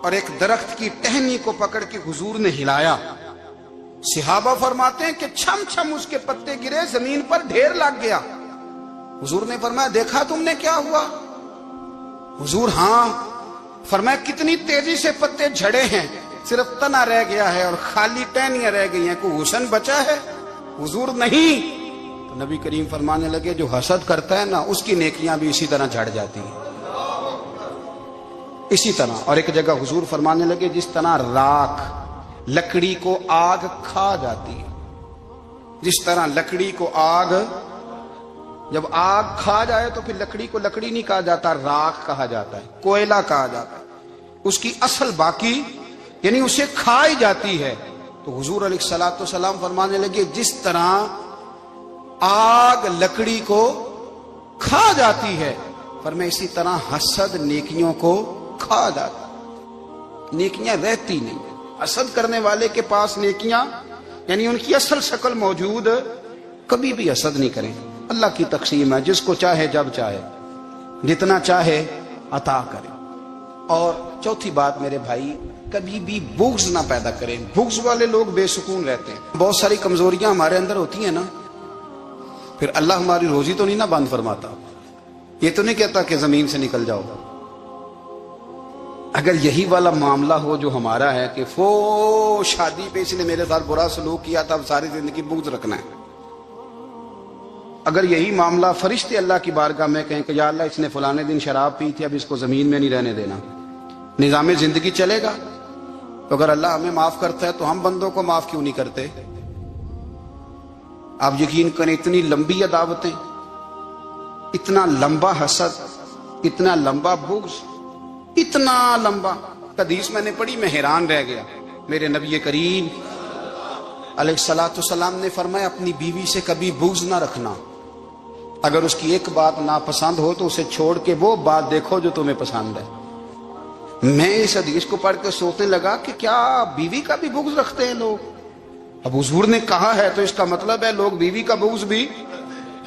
اور ایک درخت کی ٹہنی کو پکڑ کے حضور نے ہلایا۔ صحابہ فرماتے ہیں کہ چھم چھم اس کے پتے گرے، زمین پر ڈھیر لگ گیا۔ حضور نے فرمایا دیکھا تم نے کیا ہوا؟ حضور ہاں۔ فرمایا کتنی تیزی سے پتے جھڑے ہیں، صرف تنا رہ گیا ہے اور خالی ٹہنیاں رہ گئی ہیں، کوئی حسن بچا ہے؟ حضور نہیں۔ تو نبی کریم فرمانے لگے جو حسد کرتا ہے نا اس کی نیکیاں بھی اسی طرح جھڑ جاتی ہیں، اسی طرح۔ اور ایک جگہ حضور فرمانے لگے جس طرح راکھ لکڑی کو آگ کھا جاتی ہے، جس طرح لکڑی کو آگ جب آگ کھا جائے تو پھر لکڑی کو لکڑی نہیں کہا جاتا، راکھ کہا جاتا ہے، کوئلہ کہا جاتا ہے، اس کی اصل باقی یعنی اسے کھائی جاتی ہے۔ تو حضور علیہ الصلوۃ والسلام فرمانے لگے جس طرح آگ لکڑی کو کھا جاتی ہے، فرمایا اسی طرح حسد نیکیوں کو کھا جاتا ہے، نیکیاں رہتی نہیں۔ حسد کرنے والے کے پاس نیکیاں یعنی ان کی اصل شکل موجود، کبھی بھی حسد نہیں کریں۔ اللہ کی تقسیم ہے، جس کو چاہے جب چاہے جتنا چاہے عطا کرے۔ اور چوتھی بات میرے بھائی، کبھی بھی بغض نہ پیدا کریں۔ بغض والے لوگ بے سکون رہتے ہیں۔ بہت ساری کمزوریاں ہمارے اندر ہوتی ہیں نا، پھر اللہ ہماری روزی تو نہیں نہ بند فرماتا، یہ تو نہیں کہتا کہ زمین سے نکل جاؤ۔ اگر یہی والا معاملہ ہو جو ہمارا ہے کہ شادی پہ اس نے میرے ساتھ برا سلوک کیا تھا، اب ساری زندگی بغض رکھنا ہے، اگر یہی معاملہ فرشتے اللہ کی بارگاہ میں کہیں کہ یا اللہ اس نے فلانے دن شراب پی تھی، اب اس کو زمین میں نہیں رہنے دینا، نظام زندگی چلے گا؟ تو اگر اللہ ہمیں معاف کرتا ہے تو ہم بندوں کو معاف کیوں نہیں کرتے؟ آپ یقین کریں، اتنی لمبی عداوتیں، اتنا لمبا حسد، اتنا لمبا بغض، اتنا لمبا۔ حدیث میں نے پڑھی، میں حیران رہ گیا۔ میرے نبی کریم علیہ الصلوۃ والسلام نے فرمایا اپنی بیوی سے کبھی بغض نہ رکھنا، اگر اس کی ایک بات ناپسند ہو تو اسے چھوڑ کے وہ بات دیکھو جو تمہیں پسند ہے۔ میں اس حدیث کو پڑھ کے سوچنے لگا کہ کیا بیوی کا بھی بغض رکھتے ہیں لوگ؟ اب حضور نے کہا ہے تو اس کا مطلب ہے لوگ بیوی کا بغض بھی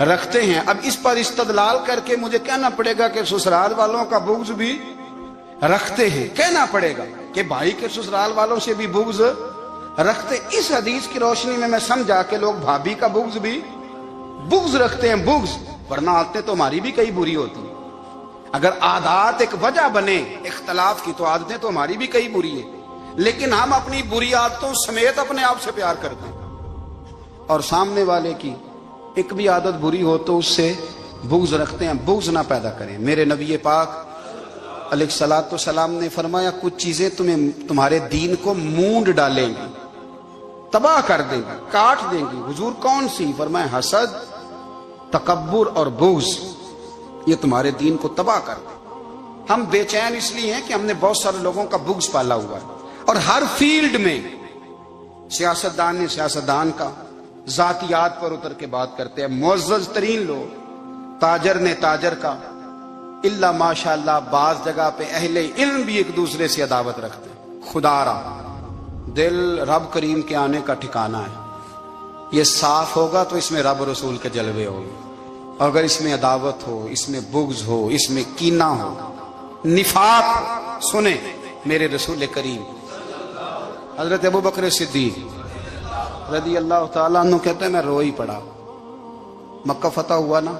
رکھتے ہیں۔ اب اس پر استدلال کر کے مجھے کہنا پڑے گا کہ سسرال والوں کا بغض بھی رکھتے ہیں، کہنا پڑے گا کہ بھائی کے سسرال والوں سے بھی بغض رکھتے۔ اس حدیث کی روشنی میں سمجھا کہ لوگ بھابھی کا بغض بھی بغض رکھتے ہیں، بغض، ورنہ عادتیں تو ہماری بھی کئی بری ہوتی ہیں۔ اگر عادات ایک وجہ بنے اختلاف کی تو عادتیں تو ہماری بھی کئی بری ہیں، لیکن ہم اپنی بری عادتوں سمیت اپنے آپ سے پیار کرتے ہیں، اور سامنے والے کی ایک بھی عادت بری ہو تو اس سے بغض رکھتے ہیں۔ بغض نہ پیدا کریں۔ میرے نبی پاک علیہ الصلوۃ والسلام نے فرمایا کچھ چیزیں تمہارے دین کو مونڈ ڈالیں گی، تباہ کر دیں گی، کاٹ دیں گی۔ حضور کون سی؟ فرمایا حسد، تکبر اور بغض، یہ تمہارے دین کو تباہ کر دیں۔ ہم بے چین اس لیے ہیں کہ ہم نے بہت سارے لوگوں کا بغض پالا ہوا ہے، اور ہر فیلڈ میں سیاستدان نے سیاستدان کا، ذاتیات پر اتر کے بات کرتے ہیں، معزز ترین لوگ، تاجر نے تاجر کا، اللہ ماشاءاللہ بعض جگہ پہ اہل علم بھی ایک دوسرے سے عداوت رکھتے ہیں۔ خدا را دل رب کریم کے آنے کا ٹھکانہ ہے، یہ صاف ہوگا تو اس میں رب رسول کے جلوے ہوں گے، اور اگر اس میں عداوت ہو، اس میں بغض ہو، اس میں کینہ ہو، نفاق ہو، سنیں میرے رسول کریم حضرت ابوبکر صدیق رضی اللہ تعالیٰ عنہ کہتے ہیں میں رو ہی پڑا۔ مکہ فتح ہوا نا،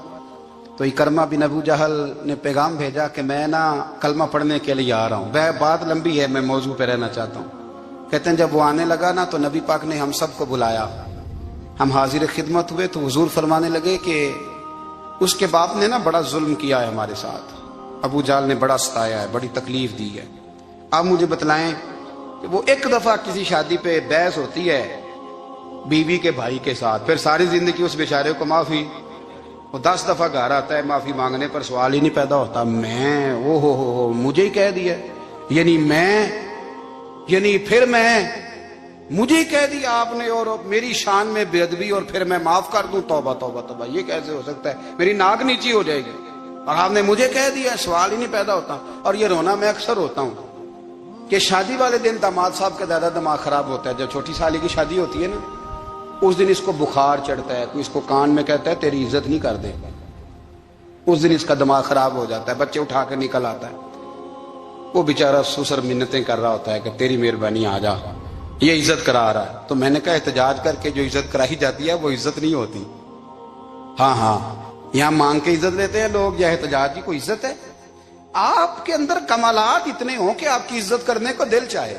تو اکرمہ بن ابو جہل نے پیغام بھیجا کہ میں نا کلمہ پڑھنے کے لیے آ رہا ہوں۔ بات لمبی ہے، میں موضوع پہ رہنا چاہتا ہوں۔ کہتے ہیں جب وہ آنے لگا نا تو نبی پاک نے ہم سب کو بلایا، ہم حاضر خدمت ہوئے، تو حضور فرمانے لگے کہ اس کے باپ نے نا بڑا ظلم کیا ہے ہمارے ساتھ، ابو جہل نے بڑا ستایا ہے، بڑی تکلیف دی ہے۔ آپ مجھے بتلائیں کہ وہ ایک دفعہ کسی شادی پہ بحث ہوتی ہے بیوی کے بھائی کے ساتھ، پھر ساری زندگی اس بیچارے کو معافی، وہ 10 دفعہ گھر آتا ہے معافی مانگنے پر سوال ہی نہیں پیدا ہوتا، میں او ہو مجھے ہی کہہ دیا، یعنی پھر مجھے ہی کہہ دیا آپ نے، اور میری شان میں بے ادبی، اور پھر میں معاف کر دوں؟ توبہ توبہ توبہ، یہ کیسے ہو سکتا ہے؟ میری ناک نیچی ہو جائے گی، اور آپ نے مجھے کہہ دیا، سوال ہی نہیں پیدا ہوتا۔ اور یہ رونا میں اکثر ہوتا ہوں کہ شادی والے دن داماد صاحب کا زیادہ دماغ خراب ہوتا ہے۔ جب چھوٹی سالی کی شادی ہوتی ہے نا، اس دن اس کو بخار چڑھتا ہے، کوئی اس کو کان میں کہتا ہے تیری عزت نہیں کر دے، اس دن اس کا دماغ خراب ہو جاتا ہے، بچے اٹھا کے نکل آتا ہے، وہ بیچارہ سسر منتیں کر رہا ہوتا ہے کہ تیری مہربانی آ جا، یہ عزت کرا رہا ہے۔ تو میں نے کہا احتجاج کر کے جو عزت کرائی جاتی ہے وہ عزت نہیں ہوتی۔ ہاں یہاں مانگ کے عزت لیتے ہیں لوگ، یا احتجاج کی کوئی عزت ہے؟ آپ کے اندر کمالات اتنے ہوں کہ آپ کی عزت کرنے کو دل چاہے،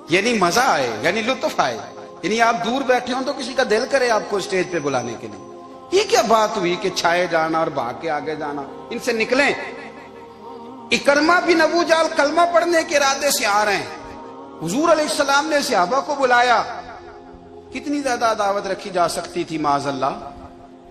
یعنی مزہ آئے، یعنی لطف آئے، یعنی آپ دور بیٹھے ہوں تو کسی کا دل کرے آپ کو اسٹیج پہ بلانے کے لیے۔ یہ کیا بات ہوئی کہ چھائے جانا اور بھاگ کے آگے جانا؟ ان سے نکلیں۔ اکرمہ بن ابو جہل کلمہ پڑھنے کے ارادے سے آ رہے ہیں، حضور علیہ السلام نے صحابہ کو بلایا، کتنی زیادہ عداوت رکھی جا سکتی تھی معاذ اللہ؟